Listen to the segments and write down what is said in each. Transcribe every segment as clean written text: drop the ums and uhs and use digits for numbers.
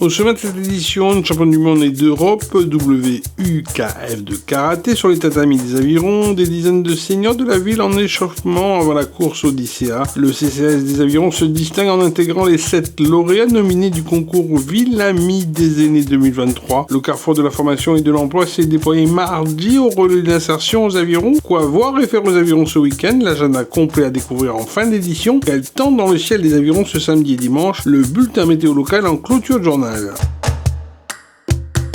Au sommet de cette édition, une championne du monde et d'Europe, WUKF de karaté sur les tatamis des avirons, des dizaines de seniors de la ville en échauffement avant la course Odyssea. Le CCAS des avirons se distingue en intégrant les 7 lauréats nominés du concours Ville Amie des aînés 2023. Le carrefour de la formation et de l'emploi s'est déployé mardi au relais d'insertion aux avirons. Quoi voir et faire aux avirons ce week-end? L'agenda complet à découvrir en fin d'édition. Quel temps dans le ciel des avirons ce samedi et dimanche? Le bulletin météo local en clôture de journal.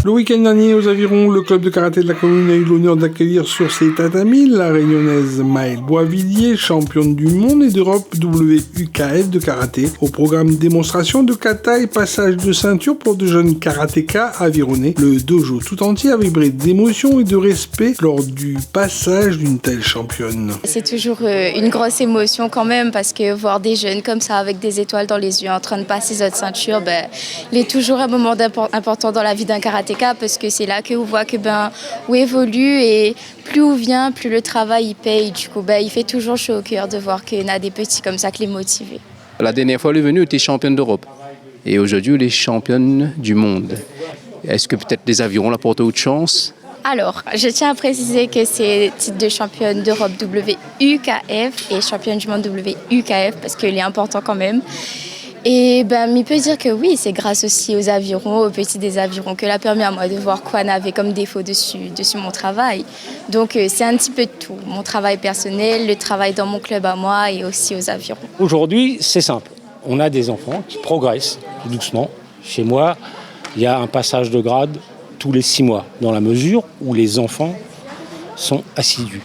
Le week-end dernier, aux avirons, le club de karaté de la commune a eu l'honneur d'accueillir sur ses tatamis la réunionnaise Maëlle Boisvilliers, championne du monde et d'Europe WUKF de karaté. Au programme démonstration de kata et passage de ceinture pour de jeunes karatékas avironnés, le dojo tout entier a vibré d'émotion et de respect lors du passage d'une telle championne. C'est toujours une grosse émotion quand même parce que voir des jeunes comme ça avec des étoiles dans les yeux en train de passer cette ceinture, il est toujours un moment important dans la vie d'un karatéka. Parce que c'est là qu'on voit que où évolue et plus on vient, plus le travail il paye. Du coup, il fait toujours chaud au cœur de voir qu'il y en a des petits comme ça qui les motivent. La dernière fois, elle est venue, elle était championne d'Europe. Et aujourd'hui, elle est championne du monde. Est-ce que peut-être les avirons l'apportent autre chance? Alors, je tiens à préciser que c'est titre de championne d'Europe WUKF et championne du monde WUKF parce qu'il est important quand même. Et il peut dire que oui, c'est grâce aussi aux avirons, aux petits des avirons, que l'a permis à moi de voir quoi n'avait comme défaut dessus mon travail. Donc c'est un petit peu de tout, mon travail personnel, le travail dans mon club à moi et aussi aux avirons. Aujourd'hui, c'est simple. On a des enfants qui progressent tout doucement. Chez moi, il y a un passage de grade tous les 6 mois, dans la mesure où les enfants sont assidus.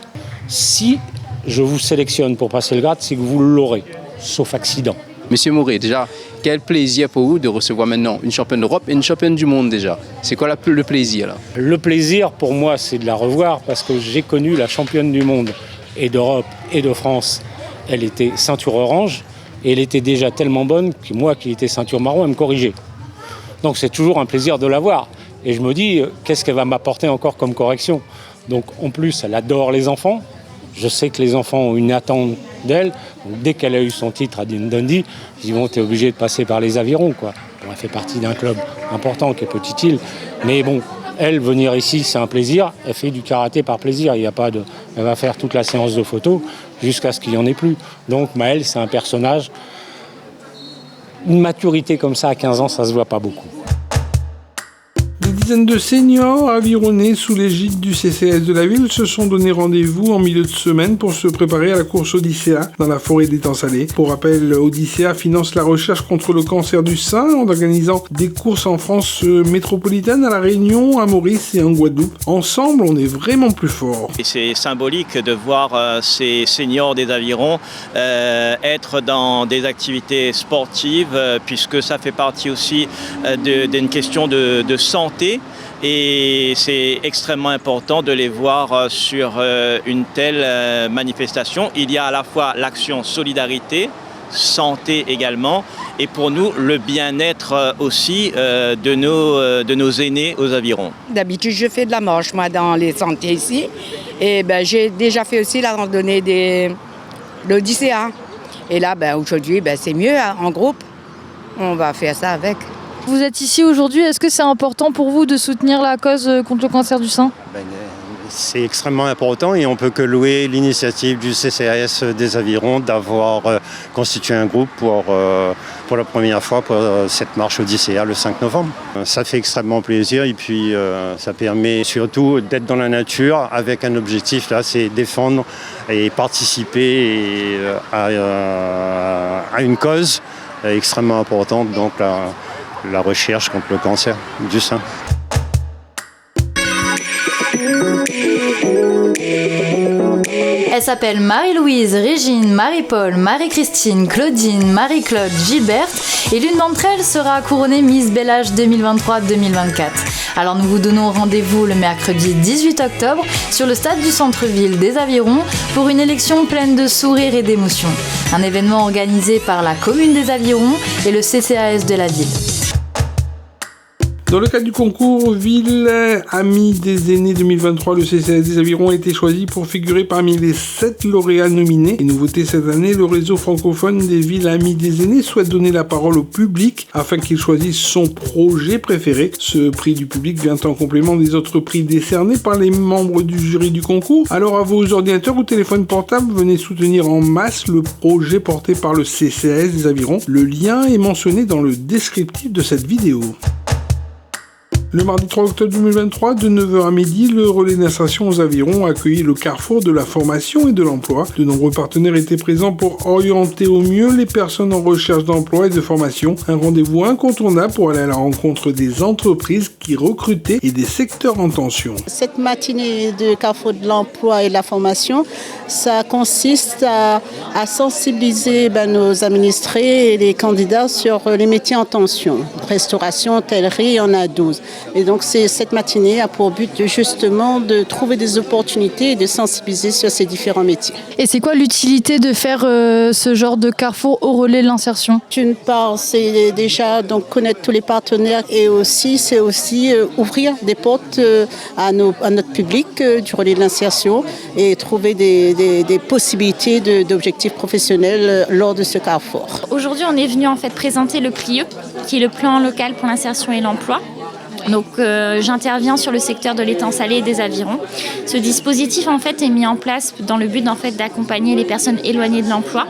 Si je vous sélectionne pour passer le grade, c'est que vous l'aurez, sauf accident. Monsieur Mouret, déjà, quel plaisir pour vous de recevoir maintenant une championne d'Europe et une championne du monde déjà? C'est quoi le plaisir là? Le plaisir pour moi, c'est de la revoir parce que j'ai connu la championne du monde et d'Europe et de France. Elle était ceinture orange et elle était déjà tellement bonne que moi qui étais ceinture marron, elle me corrigeait. Donc c'est toujours un plaisir de la voir. Et je me dis, qu'est-ce qu'elle va m'apporter encore comme correction? Donc en plus, elle adore les enfants. Je sais que les enfants ont une attente d'elle. Donc, dès qu'elle a eu son titre à Dundee, ils vont être obligés de passer par les avirons, quoi. Bon, elle fait partie d'un club important qui est Petite-Île. Mais bon, elle, venir ici, c'est un plaisir. Elle fait du karaté par plaisir. Il y a pas de... Elle va faire toute la séance de photos jusqu'à ce qu'il n'y en ait plus. Donc Maëlle, c'est un personnage. Une maturité comme ça à 15 ans, ça ne se voit pas beaucoup. Des dizaines de seniors avironnés sous l'égide du CCAS de la ville se sont donné rendez-vous en milieu de semaine pour se préparer à la course Odyssea dans la forêt d'étangs salés. Pour rappel, Odyssea finance la recherche contre le cancer du sein en organisant des courses en France métropolitaine, à La Réunion, à Maurice et en Guadeloupe. Ensemble, on est vraiment plus fort. Et c'est symbolique de voir ces seniors des avirons être dans des activités sportives puisque ça fait partie aussi d'une question de santé. Et c'est extrêmement important de les voir sur une telle manifestation. Il y a à la fois l'action solidarité, santé également, et pour nous le bien-être aussi de nos aînés aux avirons. D'habitude, je fais de la marche, moi, dans les sentiers ici. Et j'ai déjà fait aussi la randonnée de l'Odyssea. Et là, aujourd'hui, c'est mieux, en groupe. On va faire ça avec. Vous êtes ici aujourd'hui, est-ce que c'est important pour vous de soutenir la cause contre le cancer du sein? C'est extrêmement important et on ne peut que louer l'initiative du CCAS des avirons d'avoir constitué un groupe pour la première fois pour cette marche Odyssea le 5 novembre. Ça fait extrêmement plaisir et puis ça permet surtout d'être dans la nature avec un objectif là, c'est défendre et participer à une cause extrêmement importante, donc la recherche contre le cancer du sein. Elle s'appelle Marie-Louise, Régine, Marie-Paul, Marie-Christine, Claudine, Marie-Claude, Gilberte et l'une d'entre elles sera couronnée Miss Bel Âge 2023-2024. Alors nous vous donnons rendez-vous le mercredi 18 octobre sur le stade du centre-ville des Avirons pour une élection pleine de sourires et d'émotions. Un événement organisé par la commune des Avirons et le CCAS de la ville. Dans le cadre du concours Ville Amis des Aînés 2023, le CCAS des Avirons a été choisi pour figurer parmi les 7 lauréats nominés. Et nouveauté cette année, le réseau francophone des Villes Amis des Aînés souhaite donner la parole au public afin qu'il choisisse son projet préféré. Ce prix du public vient en complément des autres prix décernés par les membres du jury du concours. Alors à vos ordinateurs ou téléphones portables, venez soutenir en masse le projet porté par le CCAS des Avirons. Le lien est mentionné dans le descriptif de cette vidéo. Le mardi 3 octobre 2023, de 9h à midi, le relais d'insertion aux Avirons a accueilli le carrefour de la formation et de l'emploi. De nombreux partenaires étaient présents pour orienter au mieux les personnes en recherche d'emploi et de formation. Un rendez-vous incontournable pour aller à la rencontre des entreprises qui recrutaient et des secteurs en tension. Cette matinée de carrefour de l'emploi et de la formation, ça consiste à sensibiliser nos administrés et les candidats sur les métiers en tension. Restauration, hôtellerie, il y en a 12. Et donc cette matinée a pour but justement de trouver des opportunités et de sensibiliser sur ces différents métiers. Et c'est quoi l'utilité de faire ce genre de carrefour au relais de l'insertion ? D'une part, c'est déjà donc connaître tous les partenaires et aussi ouvrir des portes à notre public du relais de l'insertion et trouver des possibilités d'objectifs professionnels lors de ce carrefour. Aujourd'hui, on est venu en fait présenter le PLIE, qui est le plan local pour l'insertion et l'emploi. Donc j'interviens sur le secteur de l'étang salé et des Avirons. Ce dispositif en fait est mis en place dans le but en fait d'accompagner les personnes éloignées de l'emploi.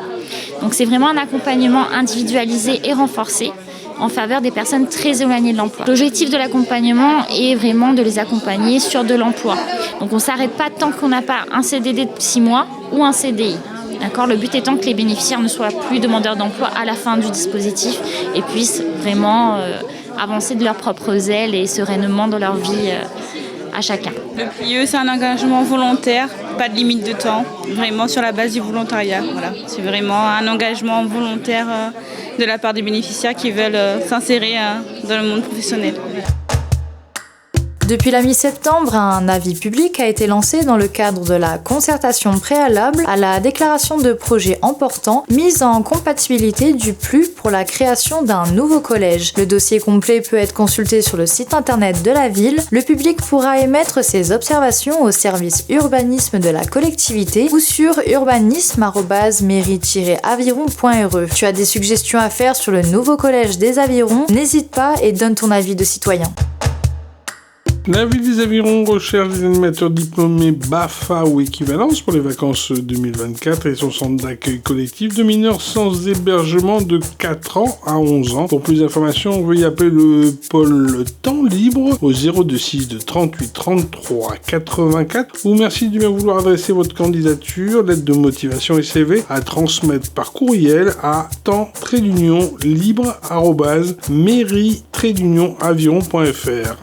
Donc c'est vraiment un accompagnement individualisé et renforcé en faveur des personnes très éloignées de l'emploi. L'objectif de l'accompagnement est vraiment de les accompagner sur de l'emploi. Donc on ne s'arrête pas tant qu'on n'a pas un CDD de 6 mois ou un CDI. D'accord, le but étant que les bénéficiaires ne soient plus demandeurs d'emploi à la fin du dispositif et puissent vraiment avancer de leurs propres ailes et sereinement dans leur vie à chacun. Le PLIE, c'est un engagement volontaire, pas de limite de temps, vraiment sur la base du volontariat. Voilà. C'est vraiment un engagement volontaire de la part des bénéficiaires qui veulent s'insérer dans le monde professionnel. Depuis la mi-septembre, un avis public a été lancé dans le cadre de la concertation préalable à la déclaration de projets importants mise en compatibilité du PLU pour la création d'un nouveau collège. Le dossier complet peut être consulté sur le site internet de la ville. Le public pourra émettre ses observations au service urbanisme de la collectivité ou sur urbanisme@mairie-aviron.re. Tu as des suggestions à faire sur le nouveau collège des Avirons? N'hésite pas et donne ton avis de citoyen. La ville des Avirons recherche des animateurs diplômés BAFA ou équivalence pour les vacances 2024 et son centre d'accueil collectif de mineurs sans hébergement de 4 ans à 11 ans. Pour plus d'informations, veuillez appeler le pôle temps libre au 0262 38 33 84 ou merci de bien vouloir adresser votre candidature, lettre de motivation et CV à transmettre par courriel à temps-libre@mairie-aviron.fr.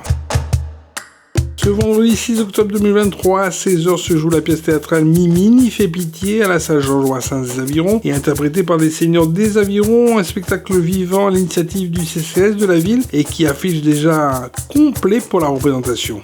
Ce vendredi 6 octobre 2023, à 16h, se joue la pièce théâtrale Mimine, il fait pitié à la salle Georges Brassens des Avirons et interprétée par des seniors des Avirons, un spectacle vivant à l'initiative du CCAS de la ville et qui affiche déjà complet pour la représentation.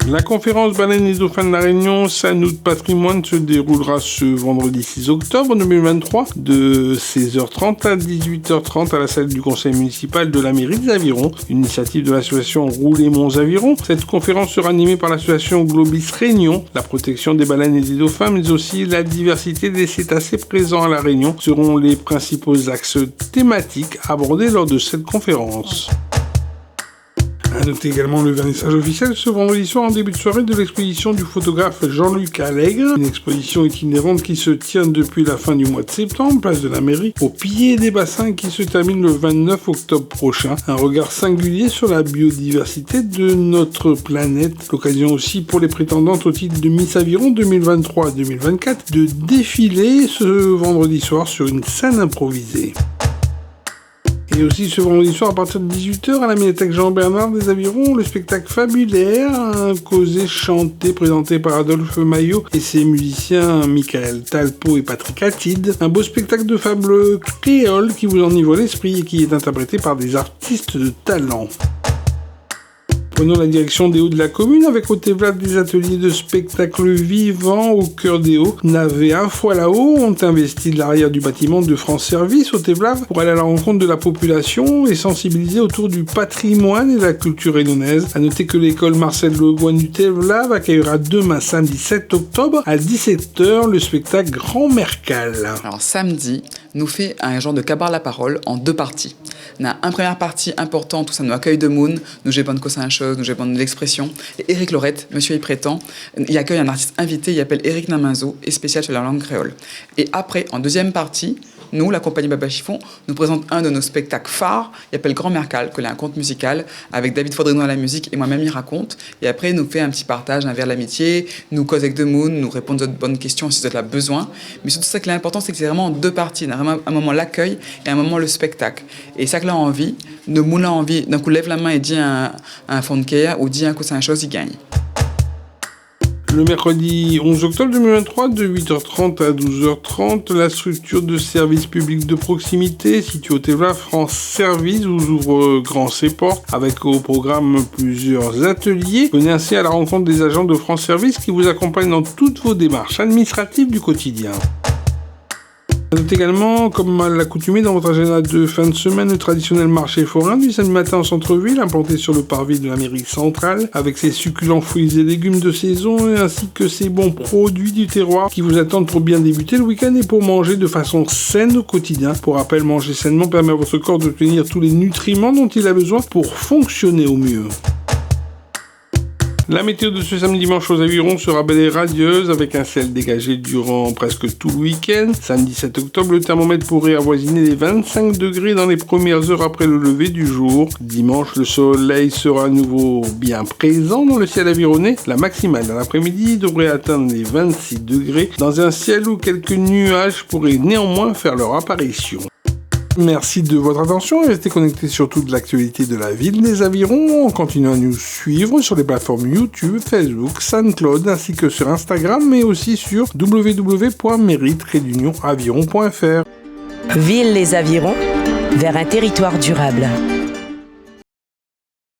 La conférence Baleines et Dauphins de la Réunion, Sanout Patrimoine se déroulera ce vendredi 6 octobre 2023 de 16h30 à 18h30 à la salle du conseil municipal de la mairie des Avirons, initiative de l'association Rouler Monts Avirons. Cette conférence sera animée par l'association Globis Réunion. La protection des baleines et des dauphins, mais aussi la diversité des cétacés présents à la Réunion seront les principaux axes thématiques abordés lors de cette conférence. À noter également le vernissage officiel ce vendredi soir en début de soirée de l'exposition du photographe Jean-Luc Allègre, une exposition itinérante qui se tient depuis la fin du mois de septembre, place de la mairie, au pied des bassins qui se termine le 29 octobre prochain. Un regard singulier sur la biodiversité de notre planète. L'occasion aussi pour les prétendantes au titre de Miss Aviron 2023-2024 de défiler ce vendredi soir sur une scène improvisée. Et aussi ce vendredi soir à partir de 18h à la médiathèque Jean-Bernard des Avirons, le spectacle Fabulaire, un causé chanté présenté par Adolphe Maillot et ses musiciens Michael Talpo et Patrick Atide. Un beau spectacle de fables créoles qui vous enivre l'esprit et qui est interprété par des artistes de talent. Prenons la direction des Hauts de la commune avec au Thévlave des ateliers de spectacle vivant au cœur des Hauts. Navet un fois là-haut ont investi de l'arrière du bâtiment de France Service au Thévlave pour aller à la rencontre de la population et sensibiliser autour du patrimoine et de la culture hénonaise. À noter que l'école Marcel Le Gouin du Thévlave accueillera demain samedi 7 octobre à 17h le spectacle Grand Mercal. Alors samedi, nous fait un genre de cabaret la parole en 2 parties. On a une première partie importante où ça nous accueille de Moon, nous j'ai bonne cause à un chose, nous j'ai bonne l'expression. Et Éric Lorette, monsieur y prétend, il accueille un artiste invité, il appelle Éric Naminzo, et spécial sur la langue créole. Et après, en deuxième partie, nous, la compagnie Baba Chiffon, nous présente un de nos spectacles phares, il appelle Grand Mercal, que là un conte musical, avec David Faudrino à la musique et moi-même il raconte. Et après, il nous fait un petit partage, un verre d'amitié, nous cause avec de Moon, nous répond de bonnes questions si vous avez besoin. Mais surtout, ça qui est important, c'est que c'est vraiment en 2 parties. On a vraiment un moment l'accueil et un moment le spectacle. Et ça que là a envie, de Moon a envie, d'un coup lève la main et dit un fond de care ou dit un coup c'est un chose, il gagne. Le mercredi 11 octobre 2023, de 8h30 à 12h30, la structure de service public de proximité située au Thévlave France Service vous ouvre grand ses portes avec au programme plusieurs ateliers. Venez ainsi à la rencontre des agents de France Service qui vous accompagnent dans toutes vos démarches administratives du quotidien. Notez également, comme à l'accoutumée dans votre agenda de fin de semaine, le traditionnel marché forain du samedi matin en centre-ville, implanté sur le parvis de l'Amérique centrale, avec ses succulents fruits et légumes de saison, ainsi que ses bons produits du terroir qui vous attendent pour bien débuter le week-end et pour manger de façon saine au quotidien. Pour rappel, manger sainement permet à votre corps d'obtenir tous les nutriments dont il a besoin pour fonctionner au mieux. La météo de ce samedi dimanche aux Avirons sera belle et radieuse avec un ciel dégagé durant presque tout le week-end. Samedi 7 octobre, le thermomètre pourrait avoisiner les 25 degrés dans les premières heures après le lever du jour. Dimanche, le soleil sera à nouveau bien présent dans le ciel avironnais. La maximale dans l'après-midi devrait atteindre les 26 degrés dans un ciel où quelques nuages pourraient néanmoins faire leur apparition. Merci de votre attention et restez connectés sur toute l'actualité de la ville des Avirons en continuant à nous suivre sur les plateformes YouTube, Facebook, SoundCloud ainsi que sur Instagram mais aussi sur www.mairie-aviron.fr. Ville les Avirons, vers un territoire durable.